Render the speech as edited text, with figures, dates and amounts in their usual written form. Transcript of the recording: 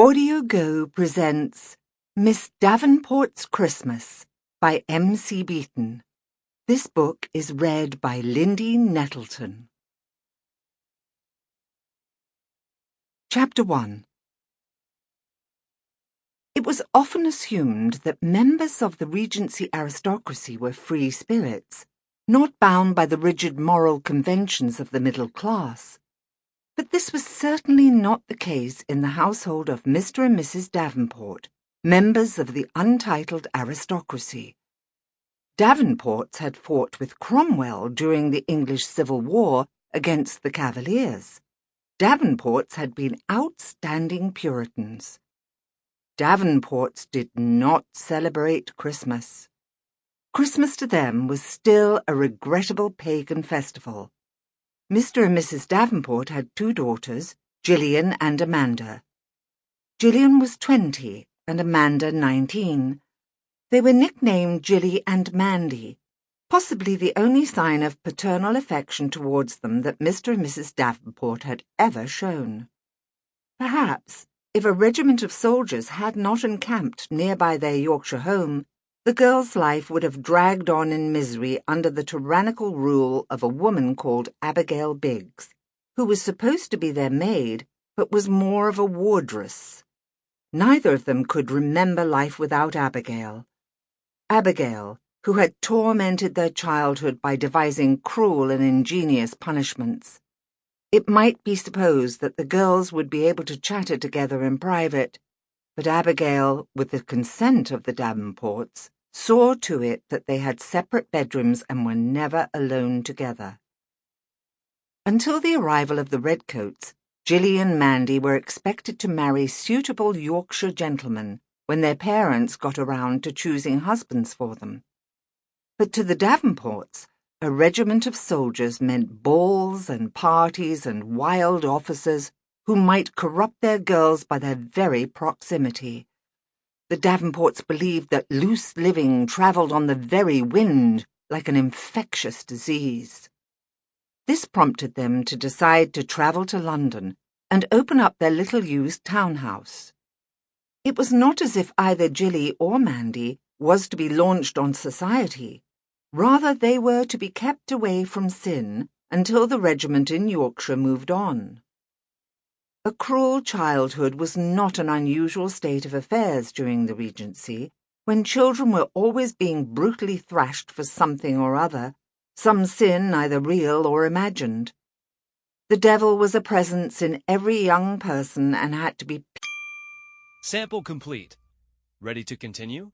Audiobook presents Miss Davenport's Christmas by M.C. Beaton. This book is read by Lindy Nettleton. Chapter 1. It was often assumed that members of the Regency aristocracy were free spirits, not bound by the rigid moral conventions of the middle class. But this was certainly not the case in the household of Mr. and Mrs. Davenport, members of the untitled aristocracy. Davenports had fought with Cromwell during the English Civil War against the Cavaliers. Davenports had been outstanding Puritans. Davenports did not celebrate Christmas. Christmas to them was still a regrettable pagan festival. Mr. and Mrs. Davenport had two daughters, Gillian and Amanda. Gillian was 20 and Amanda 19. They were nicknamed Gilly and Mandy, possibly the only sign of paternal affection towards them that Mr. and Mrs. Davenport had ever shown. Perhaps, if a regiment of soldiers had not encamped nearby their Yorkshire home, the girl's life would have dragged on in misery under the tyrannical rule of a woman called Abigail Biggs, who was supposed to be their maid, but was more of a wardress. Neither of them could remember life without Abigail. Abigail, who had tormented their childhood by devising cruel and ingenious punishments. It might be supposed that the girls would be able to chatter together in private, but Abigail, with the consent of the Davenports, saw to it that they had separate bedrooms and were never alone together. Until the arrival of the Redcoats, Gilly and Mandy were expected to marry suitable Yorkshire gentlemen when their parents got around to choosing husbands for them. But to the Davenports, a regiment of soldiers meant balls and parties and wild officers who might corrupt their girls by their very proximity. The Davenports believed that loose living travelled on the very wind like an infectious disease. This prompted them to decide to travel to London and open up their little-used townhouse. It was not as if either Gilly or Mandy was to be launched on society. Rather, they were to be kept away from sin until the regiment in Yorkshire moved on. A cruel childhood was not an unusual state of affairs during the Regency, when children were always being brutally thrashed for something or other, some sin either real or imagined. The devil was a presence in every young person and had to be... Sample complete. Ready to continue?